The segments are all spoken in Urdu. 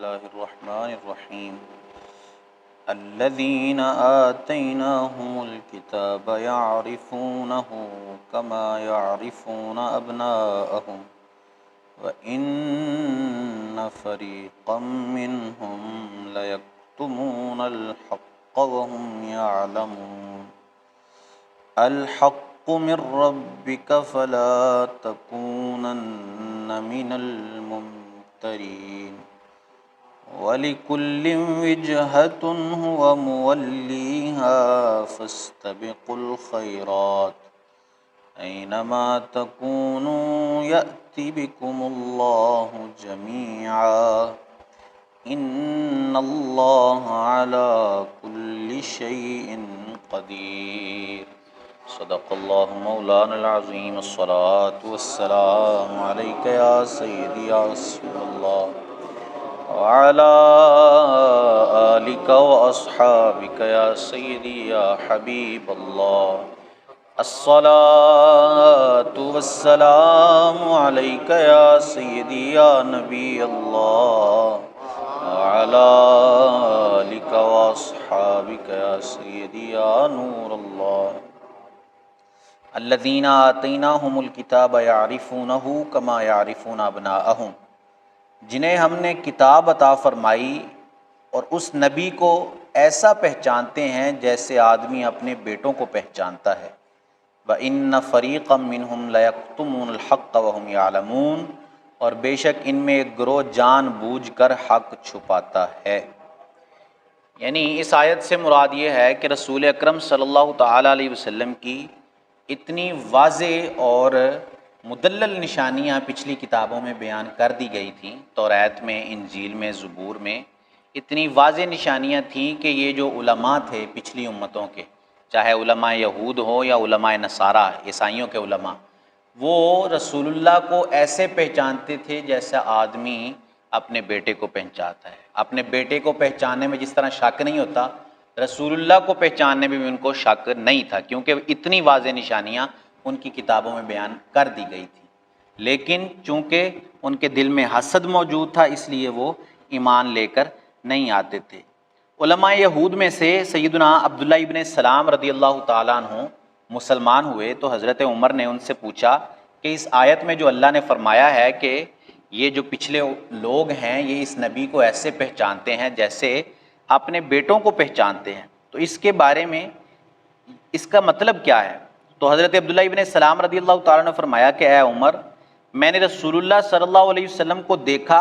الله الرحمن الرحيم الذين آتيناهم الكتاب يعرفونه كما يعرفون أبناءهم وإن فريقا منهم ليكتمون الحق وهم يعلمون الحق من ربك فلا تكونن من الممترين وَلِكُلٍّ وِجْهَةٌ هُوَ مُوَلِّيهَا فَاسْتَبِقُوا الْخَيْرَاتِ أَيْنَمَا تَكُونُوا يَأْتِ بِكُمُ اللَّهُ جَمِيعًا إِنَّ اللَّهَ عَلَى كُلِّ شَيْءٍ قَدِيرٌ صدق اللہ مولانا العظیم الصلاۃ والسلام علیک یا سیدی یا رسول اللہ وعلى آلك وأصحابك يا سيدي يا حبيب الله الصلاة والسلام عليك يا سيدي يا نبي الله وعلى آلك وأصحابك يا سيدي يا نور الله الذين آتيناهم الكتاب يعرفونه كما يعرفون أبناءهم، جنہیں ہم نے کتاب عطا فرمائی اور اس نبی کو ایسا پہچانتے ہیں جیسے آدمی اپنے بیٹوں کو پہچانتا ہے۔ وَإِنَّ فَرِيقًا مِّنْهُمْ لَيَكْتُمُونَ الْحَقَّ وَهُمْ يَعْلَمُونَ، اور بے شک ان میں ایک گروہ جان بوجھ کر حق چھپاتا ہے۔ یعنی اس آیت سے مراد یہ ہے کہ رسول اکرم صلی اللہ تعالیٰ علیہ وسلم کی اتنی واضح اور مدلل نشانیاں پچھلی کتابوں میں بیان کر دی گئی تھیں، توریت میں، انجیل میں، زبور میں اتنی واضح نشانیاں تھیں کہ یہ جو علماء تھے پچھلی امتوں کے، چاہے علماء یہود ہو یا علماء نصارہ عیسائیوں کے علماء، وہ رسول اللہ کو ایسے پہچانتے تھے جیسا آدمی اپنے بیٹے کو پہچانتا ہے۔ اپنے بیٹے کو پہچاننے میں جس طرح شک نہیں ہوتا، رسول اللہ کو پہچاننے میں بھی ان کو شک نہیں تھا، کیونکہ اتنی واضح نشانیاں ان کی کتابوں میں بیان کر دی گئی تھی۔ لیکن چونکہ ان کے دل میں حسد موجود تھا، اس لیے وہ ایمان لے کر نہیں آتے تھے۔ علماء یہود میں سے سیدنا عبداللہ ابن سلام رضی اللہ تعالیٰ عنہ مسلمان ہوئے تو حضرت عمر نے ان سے پوچھا کہ اس آیت میں جو اللہ نے فرمایا ہے کہ یہ جو پچھلے لوگ ہیں یہ اس نبی کو ایسے پہچانتے ہیں جیسے اپنے بیٹوں کو پہچانتے ہیں، تو اس کے بارے میں اس کا مطلب کیا ہے؟ تو حضرت عبداللہ ابن سلام رضی اللہ تعالیٰ نے فرمایا کہ اے عمر، میں نے رسول اللہ صلی اللہ علیہ وسلم کو دیکھا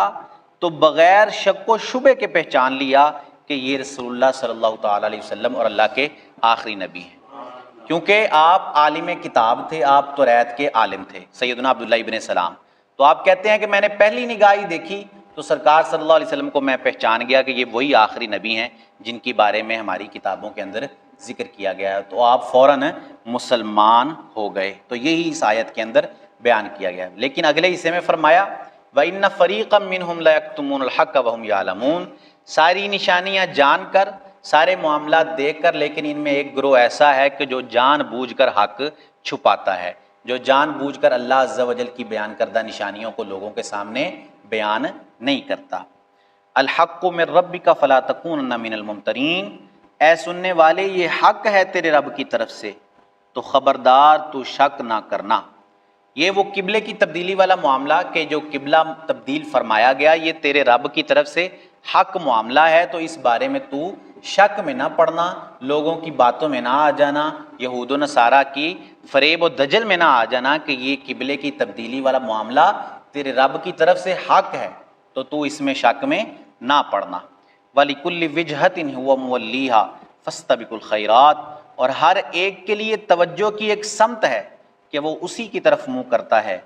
تو بغیر شک و شبہ کے پہچان لیا کہ یہ رسول اللہ صلی اللہ تعالیٰ علیہ وسلم اور اللہ کے آخری نبی ہیں، کیونکہ آپ عالم کتاب تھے، آپ توریت کے عالم تھے سیدنا عبداللہ ابن سلام۔ تو آپ کہتے ہیں کہ میں نے پہلی نگاہ ہی دیکھی تو سرکار صلی اللہ علیہ وسلم کو میں پہچان گیا کہ یہ وہی آخری نبی ہیں جن کے بارے میں ہماری کتابوں کے اندر ذکر کیا گیا ہے، تو آپ فوراً مسلمان ہو گئے۔ تو یہی اس آیت کے اندر بیان کیا گیا ہے۔ لیکن اگلے حصے میں فرمایا وَإِنَّ فَرِيقًا مِّنْهُمْ لَيَكْتُمُونَ الْحَقَّ وَهُمْ يَعْلَمُونَ، ساری نشانیاں جان کر، سارے معاملات دیکھ کر، لیکن ان میں ایک گروہ ایسا ہے کہ جو جان بوجھ کر حق چھپاتا ہے، جو جان بوجھ کر اللہ عز و جل کی بیان کردہ نشانیوں کو لوگوں کے سامنے بیان نہیں کرتا۔ الحق من ربک فلا تکونن من الممترین، اے سننے والے یہ حق ہے تیرے رب کی طرف سے تو خبردار تو شک نہ کرنا۔ یہ وہ قبلے کی تبدیلی والا معاملہ کہ جو قبلہ تبدیل فرمایا گیا یہ تیرے رب کی طرف سے حق معاملہ ہے، تو اس بارے میں تو شک میں نہ پڑنا، لوگوں کی باتوں میں نہ آ جانا، یہود و نصارہ کی فریب و دجل میں نہ آ جانا کہ یہ قبلے کی تبدیلی والا معاملہ تیرے رب کی طرف سے حق ہے، تو اس میں شک میں نہ پڑنا۔ وَلِكُلِّ وِجْهَةٍ هُوَ مُوَلِّيهَا فَاسْتَبِقُوا الْخَيْرَاتِ، اور ہر ایک کے لیے توجہ کی ایک سمت ہے کہ وہ اسی کی طرف منہ کرتا ہے،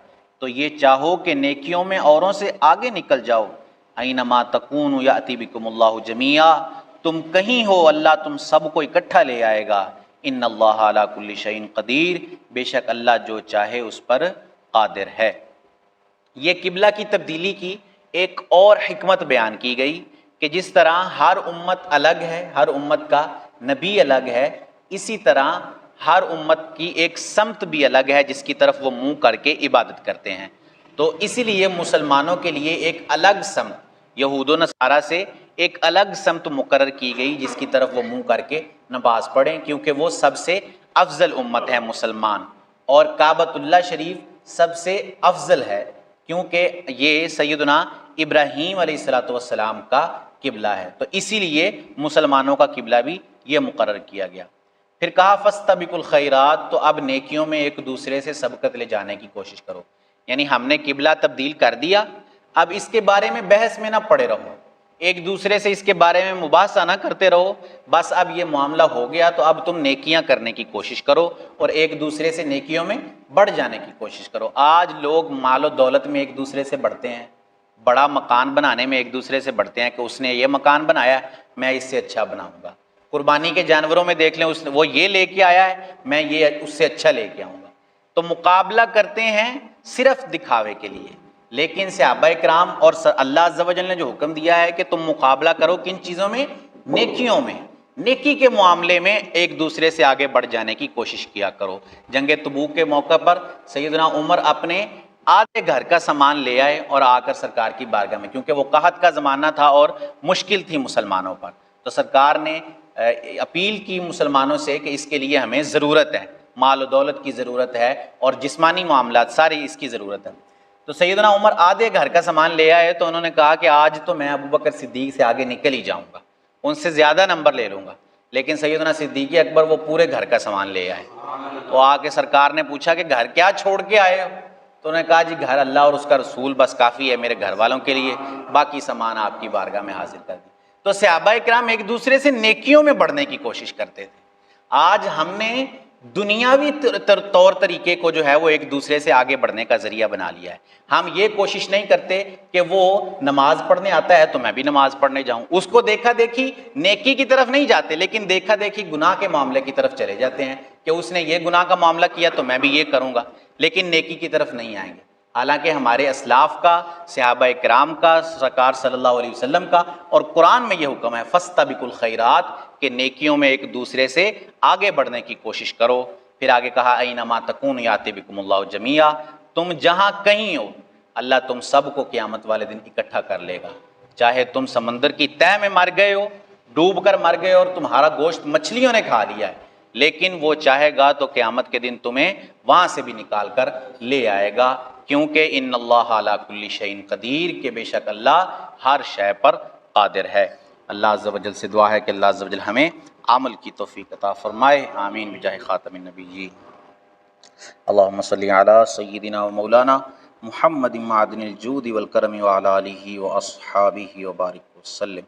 تو یہ چاہو کہ نیکیوں میں اوروں سے آگے نکل جاؤ۔ اَيْنَمَا تَكُونُوا يَأْتِ بِكُمُ اللَّهُ جَمِيعًا، تم کہیں ہو اللہ تم سب کو اکٹھا لے آئے گا۔ ان اللہ علی کل شیء قدیر، بے شک اللہ جو چاہے اس پر قادر ہے۔ یہ قبلہ کی تبدیلی کی ایک اور حکمت بیان کی گئی کہ جس طرح ہر امت الگ ہے، ہر امت کا نبی الگ ہے، اسی طرح ہر امت کی ایک سمت بھی الگ ہے جس کی طرف وہ منہ کر کے عبادت کرتے ہیں۔ تو اسی لیے مسلمانوں کے لیے ایک الگ سمت یہود و نصارہ سے ایک الگ سمت مقرر کی گئی جس کی طرف وہ منہ کر کے نماز پڑھیں، کیونکہ وہ سب سے افضل امت ہے مسلمان، اور کعبۃ اللہ شریف سب سے افضل ہے کیونکہ یہ سیدنا ابراہیم علیہ الصلوۃ والسلام کا قبلہ ہے، تو اسی لیے مسلمانوں کا قبلہ بھی یہ مقرر کیا گیا۔ پھر کہا فاستبقوا الخیرات، تو اب نیکیوں میں ایک دوسرے سے سبقت لے جانے کی کوشش کرو، یعنی ہم نے قبلہ تبدیل کر دیا، اب اس کے بارے میں بحث میں نہ پڑے رہو، ایک دوسرے سے اس کے بارے میں مباحثہ نہ کرتے رہو، بس اب یہ معاملہ ہو گیا تو اب تم نیکیاں کرنے کی کوشش کرو اور ایک دوسرے سے نیکیوں میں بڑھ جانے کی کوشش کرو۔ آج لوگ مال و دولت میں ایک دوسرے سے بڑھتے ہیں، بڑا مکان بنانے میں ایک دوسرے سے بڑھتے ہیں کہ اس نے یہ مکان بنایا میں اس سے اچھا بناؤں گا، قربانی کے جانوروں میں دیکھ لیں وہ یہ لے کے آیا ہے میں یہ اس سے اچھا لے کے آؤں گا، تو مقابلہ کرتے ہیں صرف دکھاوے کے لیے۔ لیکن صحابہ کرام اور اللہ عز و جل نے جو حکم دیا ہے کہ تم مقابلہ کرو کن چیزوں میں؟ نیکیوں میں، نیکی کے معاملے میں ایک دوسرے سے آگے بڑھ جانے کی کوشش کیا کرو۔ جنگ تبوک کے موقع پر سیدنا عمر اپنے آدھے گھر کا سامان لے آئے اور آ کر سرکار کی بارگاہ میں، کیونکہ وہ قحط کا زمانہ تھا اور مشکل تھی مسلمانوں پر، تو سرکار نے اپیل کی مسلمانوں سے کہ اس کے لیے ہمیں ضرورت ہے، مال و دولت کی ضرورت ہے اور جسمانی معاملات ساری اس کی ضرورت ہے۔ تو سیدنا عمر آدھے گھر کا سامان لے آئے تو انہوں نے کہا کہ آج تو میں ابوبکر صدیق سے آگے نکل ہی جاؤں گا، ان سے زیادہ نمبر لے لوں گا، لیکن سیدنا صدیق اکبر وہ پورے گھر کا سامان لے آئے۔ تو آ کے سرکار نے پوچھا کہ گھر کیا چھوڑ کے آئے ہو؟ تو انہوں نے کہا جی گھر اللہ اور اس کا رسول بس کافی ہے میرے گھر والوں کے لیے، باقی سامان آپ کی بارگاہ میں حاضر کر دی۔ تو صحابہ کرام ایک دوسرے سے نیکیوں میں بڑھنے کی کوشش کرتے تھے۔ آج ہم نے دنیاوی طور طریقے کو جو ہے وہ ایک دوسرے سے آگے بڑھنے کا ذریعہ بنا لیا ہے۔ ہم یہ کوشش نہیں کرتے کہ وہ نماز پڑھنے آتا ہے تو میں بھی نماز پڑھنے جاؤں، اس کو دیکھا دیکھی نیکی کی طرف نہیں جاتے، لیکن دیکھا دیکھی گناہ کے معاملے کی طرف چلے جاتے ہیں کہ اس نے یہ گناہ کا معاملہ کیا تو میں بھی یہ کروں گا، لیکن نیکی کی طرف نہیں آئیں گے۔ حالانکہ ہمارے اسلاف کا، صحابہ کرام کا، سرکار صلی اللہ علیہ وسلم کا اور قرآن میں یہ حکم ہے فاستبقوا الخیرات کہ نیکیوں میں ایک دوسرے سے آگے بڑھنے کی کوشش کرو۔ پھر آگے کہا اینما تکون یاتی بکم اللہ جمیعا، تم جہاں کہیں ہو اللہ تم سب کو قیامت والے دن اکٹھا کر لے گا، چاہے تم سمندر کی تہہ میں مر گئے ہو، ڈوب کر مر گئے اور تمہارا گوشت مچھلیوں نے کھا لیا ہے، لیکن وہ چاہے گا تو قیامت کے دن تمہیں وہاں سے بھی نکال کر لے آئے گا، کیونکہ ان اللہ علی کل شیء قدیر کہ بے شک اللہ ہر شے پر قادر ہے۔ اللہ عز و جل سے دعا ہے کہ اللہ عز و جل ہمیں عمل کی توفیق عطا فرمائے، آمین بجاہ خاتم النبیین۔ اللہم صلی علی سیدنا و مولانا محمد معدن الجود والکرم وعلی آلہ واصحابہ وبارک وسلم۔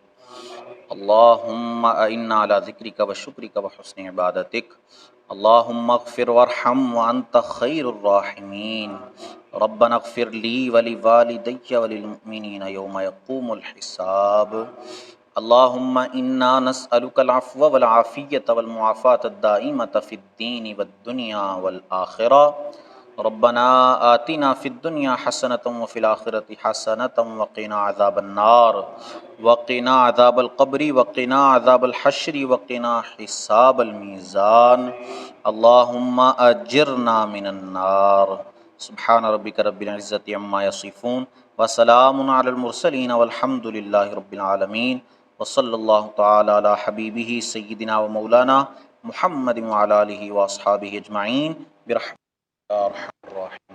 اللہم اعنا علی ذکرک و شکرک و حسن عبادتک، اللہم اغفر وارحم وانت خیر الراحمین، ربنا اغفر لی ولوالدی وللمؤمنین یوم یقوم الحساب۔ اللہم انا نسألک العفو والعافیۃ والمعافاۃ الدائمۃ فی الدین والدنیا والآخرہ، ربنا آتنا فی الدنیا حسنۃ وفی الآخرۃ حسنۃ وقنا عذاب النار وقنا عذاب القبر وقنا عذاب الحشر وقنا حساب المیزان، اللہم اجرنا من النار۔ سبحان ربک رب العزۃ عما یصفون وسلام علی المرسلین والحمد للہ رب العالمین، وصلی اللہ تعالی علی حبیبہ سیدنا و مولانا محمد وعلی آلہ واصحابہ اجمعین برحمتک یا ارحم الراحمین۔